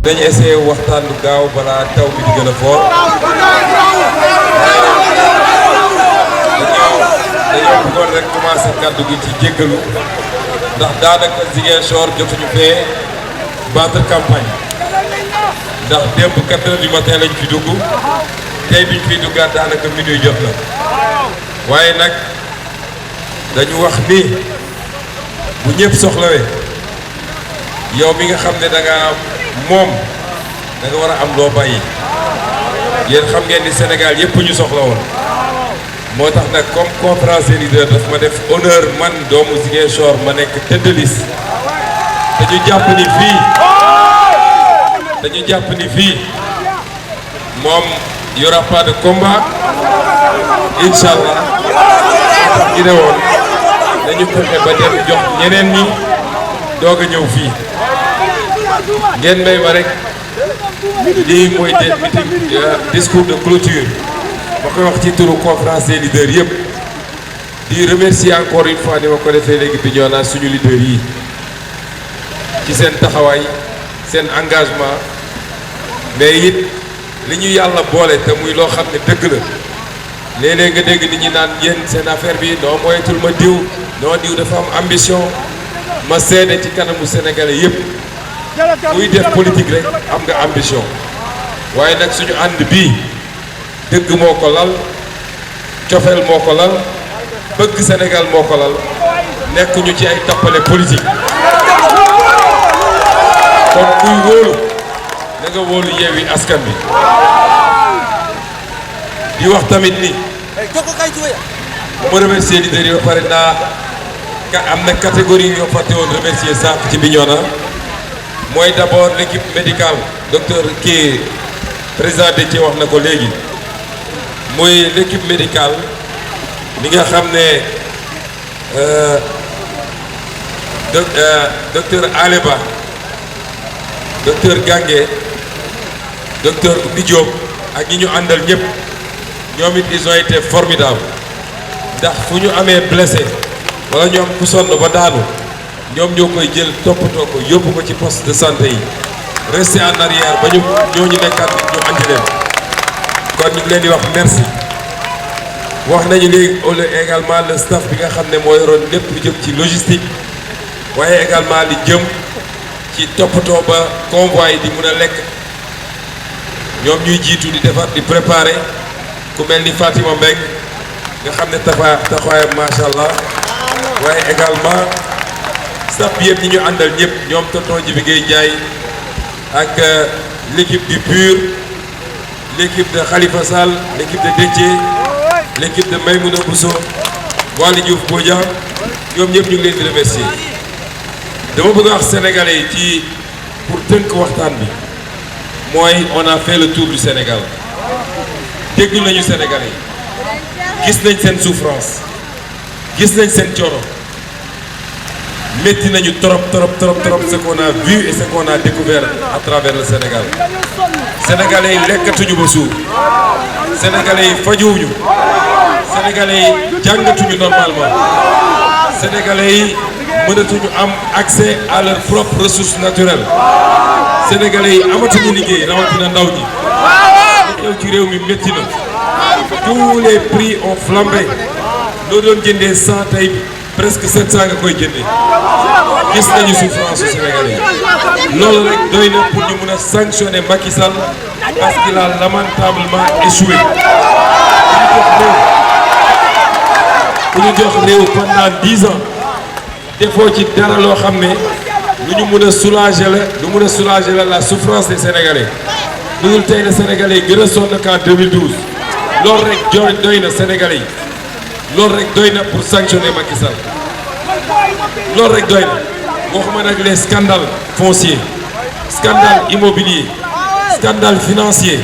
dañu essayé waxtaan lu gaaw balaa taw bi di gën a fort dañoo bëggoon rek commencé kàddu gi ci jéggalu ndax daanaka Ziguinchor jotuñu fee battre campagne ndax démb 4 heures du matin lañ fi dugg tey biñ fiy duggaat daanaka minuit jot na waaye nag dañu wax ni bu ñëpp soxlawee yow mi nga xam ne da nga moom da nga war a am loo bàyyi yéen xam ngeen ni Sénégal yëpp ñu soxla woon moo tax nag comme conférence des leaders daf ma def honneur man doomu Ziguinchor ma nekk tête de liste dañu jàpp ni fii moom y aura pas de combat incha allah tax ñu ne woon dañu fexe ba dem jox ñeneen ñi doog a ñëw fii ngeen may ma rek lii mooy discours de clôture ma koy wax ci turu conférence des leaders yëpp di remercier encore une fois ni ma ko defee léegi Bignona suñu leaders yi ci seen taxawaay seen engagement mais it li ñu yàlla boole te muy loo xam ne dëgg la léeg-léeg nga dégg nit ñi naan yéen seen affaire bi non moyetul ma diw non diw dafa am ambition ma seede ci kanamu sénégalais yëpp muy def politique rek am nga ambition waaye nag suñu ànd bii dëgg moo ko lal cofeel moo ko lal bëgg Sénégal moo ko lal nekk ñu ci ay tappale politique kon kuy wóolu na nga wóolu Yewwi Askan Wi di wax tamit ni ma remercier leader yi ba pare naa am na catégorie yoo fàtte woon remercier sànq ci Bignona mooy d'abord l'équipe médicale docteur kii président Déthié wax na ko léegi mooy l'équipe médicale mi nga xam ne docteur Aleba docteur Gangué docteur Oumy Diop ak ñi ñu àndal ñëpp ñoom it ils ont été formidables ndax fu ñu amee blessé wala ñoom ku sonn ba daanu ñoom ñoo koy jël toppatoo ko yóbbu ko ci poste de santé yi resté en arrière ba ñooñu nekkaat nit ñu andi leen kon ñu ngi leen di wax merci wax nañu léegi également le staff bi nga xam ne moo yoroon lépp lu jëm ci logistique waaye également li jëm ci toppatoo ba convoi yi di mun a lekk ñoom ñuy jiitu di defar di préparer ku mel ni Fatima Mbengue nga xam ne taxawaayam macha allah waaye également staff bi yëpp ñi ñu àndal ñëpp ñoom tonton Djibi Gueye Ndiaye ak l'équipe du PUR l'équipe de Khalifa Sall l'équipe de Déthié l'équipe de Maymouna Bousso Waly Diouf Bodian ñoom ñëpp ñu ngi leen di remercier dama bëgg a wax sénégalais yi ci pour tënk waxtaan bi mooy on a fait le tour du Sénégal déglu nañu sénégalais yi gis nañ seen souffrance gis nañ seen coono métti nañu trop ce qu'on a vu et ce qu'on a découvert à travers le Sénégal sénégalais yi lekkatuñu ba suur sénégalais yi fajuwuñu sénégalais yi jàngatuñu normalement sénégalais yi mënatuñu am accès à leurs propres ressources naturelles sénégalais yi amatuñu liggéey rawatina ndaw ñi li xew ci réew mi métti na tous les prix ont flambé loo doon jëndee 100 tey presque 700 nga koy jëndee gis nañu souffrance su sénégalais yi loolu rek doy na pour ñu mun a sanctionner Macky Sall parce qu'il a lamentablement échoué ku ñu jox réew pendant 10 ans defoo ci dara loo xam ne lu ñu mun a soulager la souffrance des sénégalais lu dul tey la sénégalais yi gën a sonn qu'en 2012 loolu rek doy na sénégalais yi loolu rek doy na pour sanctionner Macky Sall loolu rek doy na waxuma nag les scandales fonciers scandale immobilier scandale financier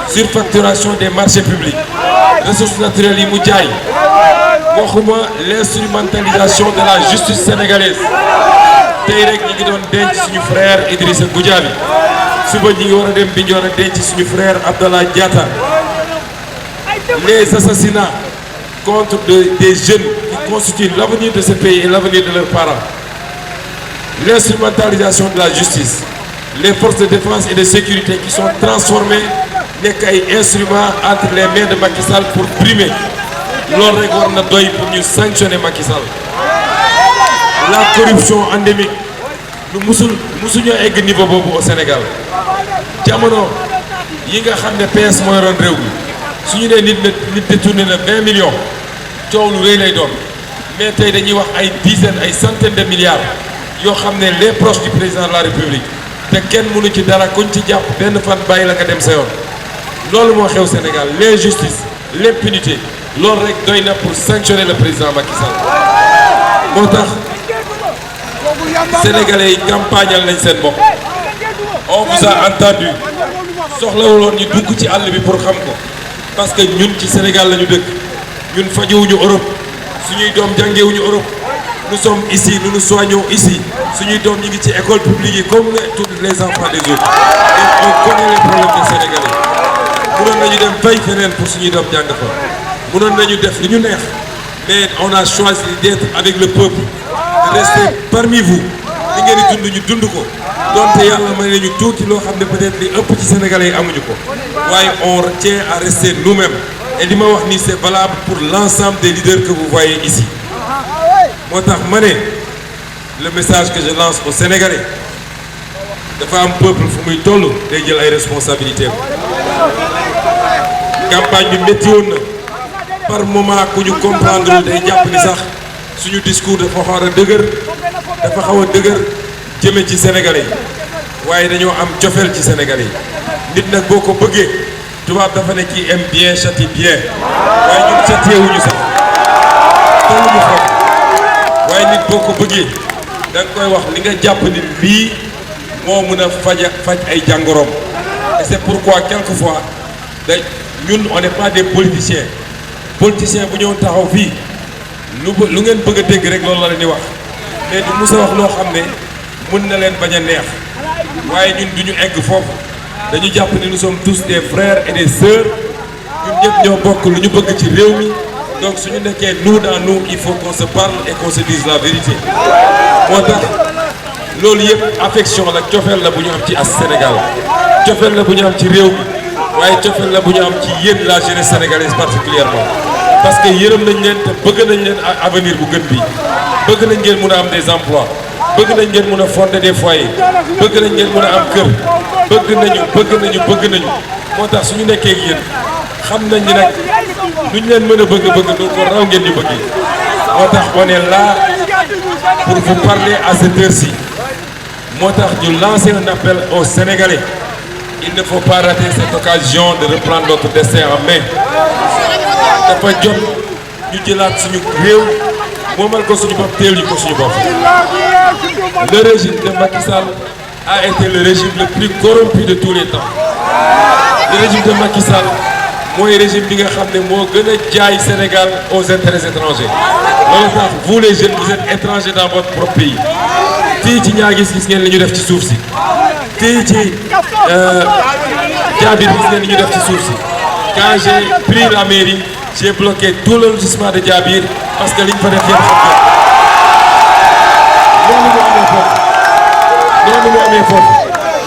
surfacturation des marchés publics ressources naturelles yi mu jaay waxuma l'instrumentalisation de la justice sénégalaise tey rek ñi ngi doon denc suñu frère Idrissa Goudiaby suba ñi ngi war a dem Bignona denc suñu frère Abdallah Diatta les assassinats contre des jeunes qui constituent l'avenir de ce pays et l'avenir de leurs parents l'instrumentalisation de la justice les forces de défense et de sécurité qui sont transformées nekk ay instruments entre les mains de Macky Sall pour brimer loolu rek war na doy pour ñu sanctionner Macky Sall. La corruption endémique lu musuñoo egg niveau boobu au Sénégal jamono yi nga xam ne PS mooy yoroon réew mi su ñu nee nit détourné na 20 millions coow lu rëy lay doon mais tey dañuy wax ay dizaines ay centaines de milliards yoo xam ne les proches du président de la République te kenn mënu ci dara kuñ ci jàpp benn fan bàyyi la nga dem sa yoon loolu moo xew Sénégal l'injustice l'impunité loolu rek doy na pour sanctionner le président Macky Sall moo tax Sénégalais yi campagnal nañ seen bopp on vous a entendu soxlawuloon ñu dugg ci àll bi pour xam ko parce que ñun ci Sénégal la ñu dëkk ñun fajowuñu Europe suñuy doom jàngewuñu Europe nous sommes ici nous nous soignons ici suñuy doom ñu ngi ci école publique yi comme tous les enfants des autres et on connaît les problèmes des Sénégalais mënoon nañu dem fay feneen pour suñuy doom jàng fa mënoon nañu def li ñu neex mais on a choisi d'être avec le peuple de rester parmi vous li ngeen di dund ñu dund ko donte yàlla may nañu tuuti loo xam ne peut-être li ëpp ci Sénégalais yi amuñu ko waaye on tient à rester nous-mêmes et li ma wax nii c'est valable pour l'ensemble des leaders que vous voyez ici moo tax ma ne le message que je lance aux Sénégalais dafa am peuple fu muy toll day jël ay responsabilités campagne bi métti woon na par moment ku ñu comprendre day jàpp ni sax suñu discours dafa xaw a dëgër jëme ci Sénégalais yi waaye dañoo am cofeel ci Sénégalais yi nit nag boo ko bëggee tubaab dafa ne qui aime bien châtie bien waaye ñun châtié wuñu sax tolluñu foofu waaye nit boo ko bëggee da nga koy wax li nga jàpp ni lii moo mën a faj ay jàngoroom et c'est pourquoi quelquefois ñun on n'est pas des politiciens bu ñëw taxaw fii lu ngeen bëgg a dégg rek loolu la leen di wax mais du musa wax loo xam ne mën na leen bañ a neex waaye ñun du ñu egg foofu dañu jàpp ni nous sommes tous des frères et des sœurs ñun ñëpp ñoo bokk lu ñu bëgg ci réew mi donc suñu nekkee nous dans nous il faut qu'on se parle et qu'on se dise la vérité moo tax loolu yëpp affection la cofeel la bu ñu am ci as Sénégal cofeel la bu ñu am ci réew mi waaye cofeel la bu ñu am ci yéen la jeunesse sénégalaise particulièrement parce que yërëm nañ leen te bëgg nañ leen avenir bu gën bi bëgg nañ ngeen mën a am des emplois bëgg nañ ngeen mën a fonder des foyers bëgg nañ ngeen mën a am kër bëgg nañu moo tax suñu nekkee ak yéen xam nañ ni nag luñ leen mën a bëgg nu ko raw ngeen ñu bëgg moo tax on est là pour vous parler à cette heure-ci moo tax ñu lancer un appel aux Sénégalais il ne faut pas rater cette occasion de reprendre notre destin en main dafa jot ñu jëlaat suñu réew moomal ko suñu bopp teel ñu ko suñu bopp. Le régime de Macky Sall a été le régime le plus corrompu de tous les temps le régime de Macky Sall mooy régime bi nga xam ne moo gën a jaay Sénégal aux intérêts étrangers loolu tax vous les jeunes vous êtes étrangers dans votre propre pays fii ci ñaa gis ngeen li ñu def ci suuf si fii ci Diabir gis ngeen li ñu def ci suuf si quand j'ai pris la mairie j'ai bloqué tout le lotissement de Diabir parce que liñ fa def yëpp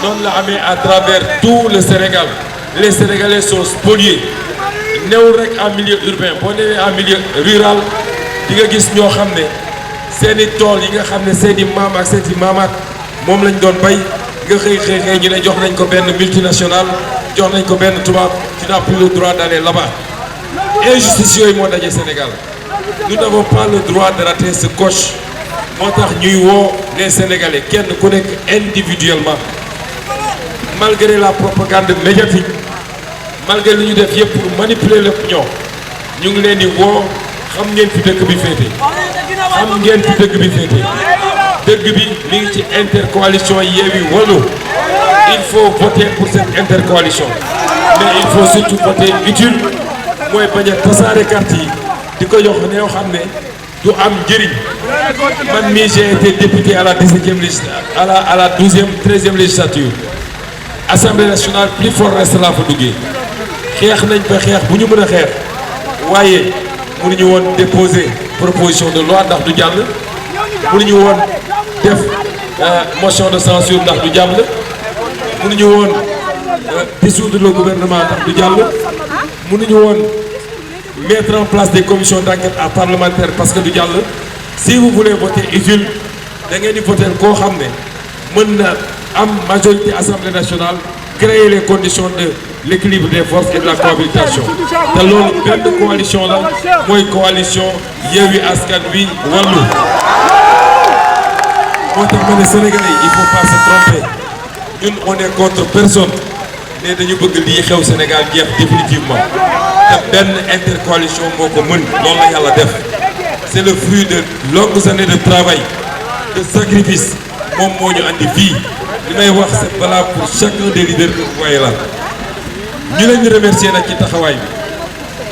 noonu la amee à travers tout le Sénégal les Sénégalais sont spoliés newul rek en milieu urbain boo newee en milieu rural di nga gis ñoo xam ne seeni tool yi nga xam ne seeni maam ak seeni maamaat moom lañ doon bay nga xëy ñu ne jox nañ ko benn multinational jox nañ ko benn tubaab tu n'as plus le droit d'aller là-bas injustice yooyu moo daje Sénégal nous n'avons pas le droit de rater ce coche moo tax ñuy woo les Sénégalais kenn ku nekk individuellement malgré la propagande médiatique malgré li ñu def yëpp pour manipuler l'opinion ñu ngi leen di woo xam ngeen fi dëkk bi féete dëgg bi mi ngi ci intercoalition Yewwi Wallu il faut voter pour cette intercoalition mais il faut surtout voter utile mooy bañ a tasaare carte yi di ko jox ne yoo xam ne du am njëriñ man mii j'ai été député à la 17e à la 12e 13e législature Assemblée nationale plus fort reste laa fa duggee xeex nañ ba xeex bu ñu mën a xeex waaye mënuñu woon déposer proposition de loi ndax du jàll mënuñu woon def motion de censure ndax du jàll mënuñu woon dissoudre le gouvernement ndax du jàll mënuñu woon mettre en place des commissions d'enquête parlementaires parce que du jàll si vous voulez voter utile da ngeen di voter koo xam ne mën na am majorité assemblée nationale créer les conditions de l'équilibre des forces et de la cohabitation te loolu benn coalition la mooy coalition Yewwi Askan Wi Wallu moo tax ma ne Sénégalais il faut pas se tromper ñun on est contre personne ne dañu bëgg lii xew Sénégal jeex définitivement te benn intercoalition moo ko mën loolu la yàlla def c'est le fruit de longues années de travail de sacrifice moom moo ñu andi fii li may wax c'est valable pour chacun des leaders que vous voyez là ñu leen di remercier nag ci taxawaay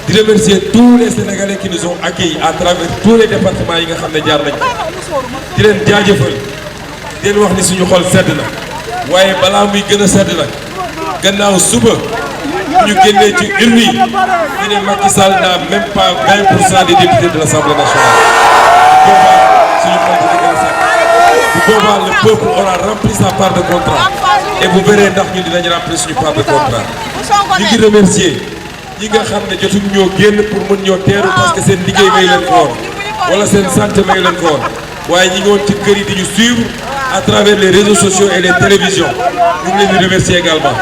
bi di remercier tous les Sénégalais qui nous ont accueillis à travers tous les départements yi nga xam ne jaar nañ di leen jaajëfal di leen wax ni suñu xol sedd na waaye balaa muy gën a sedd nag gannaaw suba ñu génnee ci urne yi ñu ne Macky Sall n'a même pas 20% des députés de l'Assemblée nationale boobaa suñu xol dina gën a sedd bu boobaa le peuple aura rempli sa part de contrat et vous verrez ndax ñu dinañ remplir suñu part de contrat ñu ngi remercier ñi nga xam ne jotuñu ñoo génn pour mën ñoo teeru parce que seen liggéey may leen ko woon wala seen santé may leen ko woon waaye ñi ngi woon ci kër yi di ñu suivre à travers les réseaux sociaux et les télévisions ñu ngi leen di remercier également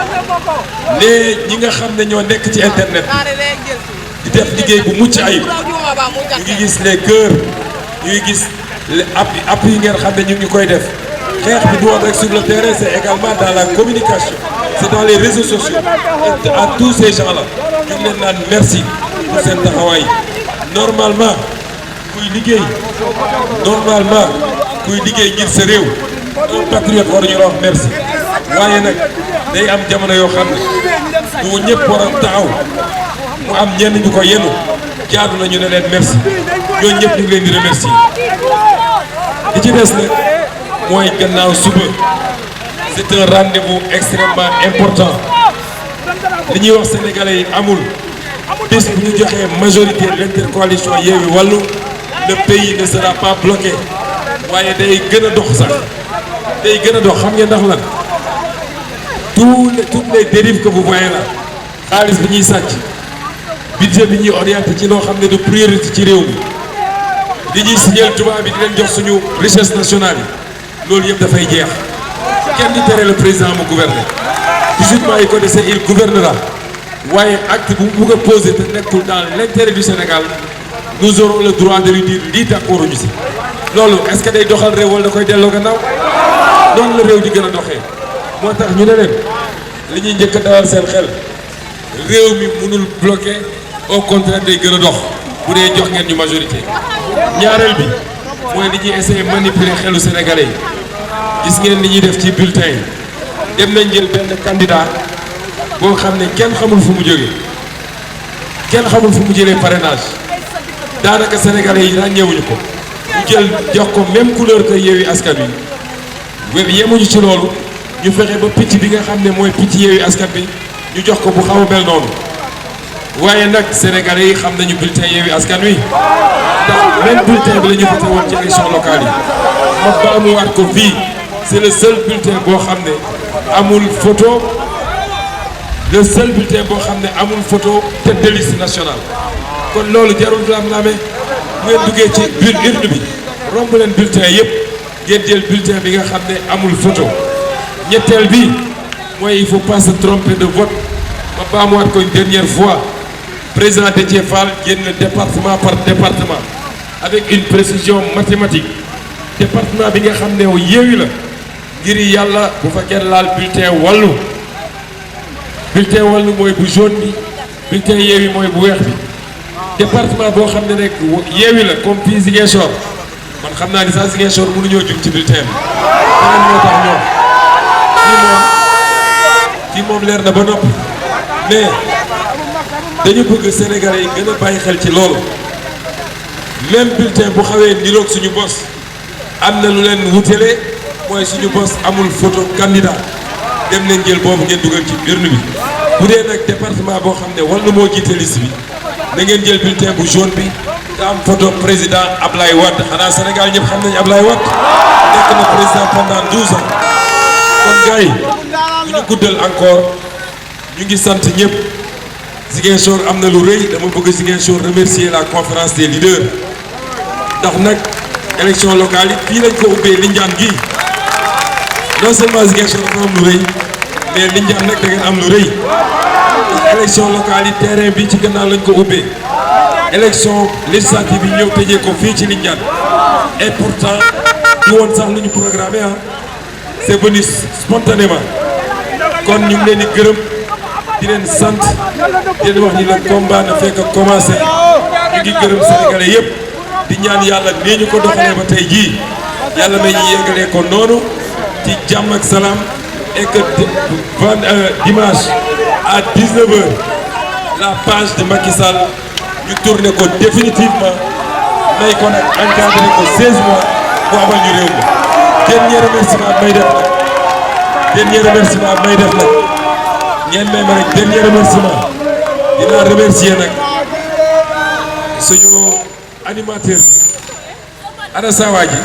les ñi nga xam ne ñoo nekk ci internet di def liggéey bu mucc ayib ñu ngi gis les cœurs ñu ngi gis les appui yi ngeen xam ne ñu ngi koy def xeex bi du woon rek sur le terrain c'est également dans la communication c'est dans les réseaux sociaux et à tous ces gens-là ñu ngi leen naan merci pour seen taxawaay normalement kuy liggéey ngir sa réew un patriote waruñu la wax merci waaye nag day am jamono yoo xam ne bu ñëpp war a taxaw mu am ñenn ñu ko yenu jaadu nañu ne leen merci ñooñu ñëpp ñu ngi leen di remercier li ci des nag mooy gannaaw suba c'est un rendez-vous extrêmement important li ñuy wax sénégalais yi amul bis bu ñu joxee majorité l'intercoalition Yewwi Wallu le pays ne sera pas bloqué waaye day gën a dox sax day gën a dox xam ngeen ndax lan toutes les dérives que vous voyez là xaalis bi ñuy sàcc budget bi ñuy orienté ci loo xam ne de priorité ci réew mi li ñuy signal tubaab bi di leen jox suñu richesse nationale yi loolu yëpp dafay jeex kenn di tere le président mu gouverner 18 mois yi ko dese il gouvernera waaye acte bu mu bëgg a poser te nekkul dans l'intérêt du Sénégal nous aurons le droit de lui dire lii d'accord ñu si loolu est-ce que day doxal réew wala da koy delloo gannaaw noonu la réew di gën a doxee moo tax ñu ne leen li ñuy njëkk a dalal seen xel réew mi mënul bloquer au contraire day gën a dox bu dee jox ngeen ñu majorité ñaareel bi mooy li ñuy essayer manipuler xelu sénégalais yi gis ngeen li ñuy def ci bulletin yi dem nañ jël benn candidat boo xam ne kenn xamul fu mu jógee kenn xamul fu mu jëlee parrainage daanaka sénégalais yi ràññeewuñu ko ñu jël jox ko même couleur que Yewwi Askan Wi yemuñu ci loolu ñu fexe ba picc bi nga xam ne mooy picc Yewwi Askan Wi ñu jox ko bu xaw a mel noonu waaye nag sénégalais yi xam nañu bulletin Yewwi Askan Wi ndax même bulletin bi la ñu voté woon ci élection locale yi ma baamuwaat ko fii c'est le seul bulletin boo xam ne amul photo le seul bulletin boo xam ne amul photo tête de liste nationale kon loolu jarul lam-lame ngeen duggee ci urne bi romb leen bulletin yëpp ngeen jël bulletin bi nga xam ne amul photo ñetteel bi mooy il faut pas se tromper de vote ma baamuwaat ko une dernière fois président Déthié Fall génn département par département avec une précision mathématique département bi nga xam ne Yewwi la ngir yàlla bu fa kenn laal bulletin Wallu mooy bu jaune bi bulletin Yewwi mooy bu weex bi département boo xam ne rek Yewwi la comme fii Ziguinchor man xam naa ni sax Ziguinchor mënuñoo jum ci bulletin bi keneen moo tax ñoom fii moom leer na ba noppi mais dañu bëgg Sénégalais yi gën a bàyyi xel ci loolu même bulletin bu xawee niroog suñu bos am na lu leen wutale mooy suñu bos amul photo candidat dem leen jël boobu ngeen dugal ci urne bi bu dee nag département boo xam ne Wallu moo jiite liste bi na ngeen jël bulletin bu jaune bi te am photo président Ablaye Wade xanaa Sénégal ñëpp xam nañu Ablaye Wade nekk na président pendant 12 ans kon gars yi ñu guddal encore ñu ngi sant ñëpp Ziguinchor am na lu rëy dama bëgg Ziguinchor remercier la conférence des leaders ndax nag élection locale yi fii lañ ko ubbee Lindiane gi non seulement Ziguinchor dafa am lu rëy mais Lindiane nag da ngeen am lu rëy ndax élection locale yi terrain bi ci gannaaw lañ ko ubbee élection législative yi ñëw tëjee ko fii ci Lindiane et pourtant du woon sax lu ñu programmé ah c'est venu spontanément kon ñu ngi leen di gërëm di leen sant di leen wax ni le combat ne fait que commencer ñu ngi gërëm sénégalais yëpp di ñaan yàlla nii ñu ko doxalee ba tey jii yàlla may ñu yeggalee ko noonu ci jàmm ak salaam et que dimanche à 19h la page de Macky Sall ñu tourné ko définitivement may ko nag encadré ko 16 mois bu amal ñu réew mi. dernier remerciement may def nag ngeen may ma rek dernier remerciement dinaa remercier nag suñu animateur Ada Sawa ji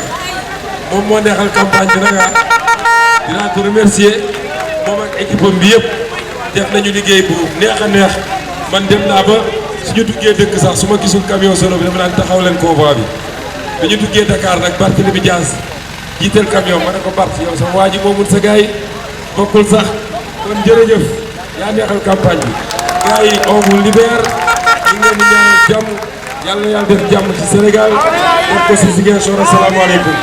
moom moo neexal campagne bi nag dinaa ko remercier moom ak équipe am bi yëpp def nañu liggéey bu neex a neex man dem naa ba suñu duggee dëkk sax su ma gisul camion solo bi dama naan taxaw leen convoi bi ñu duggee Dakar nag Barthélémy Dias jiital camion ma ne ko Bart yow sama waa ji moomul sa gars yi bokkul sax kon jërëjëf yaa neexal campagne bi gars yi on vous libère ñu ngi leen di ñaanal jàmm yàlla na yàlla def jàmm ci Sénégal def ko ci Ziguinchor asalaamaaleykum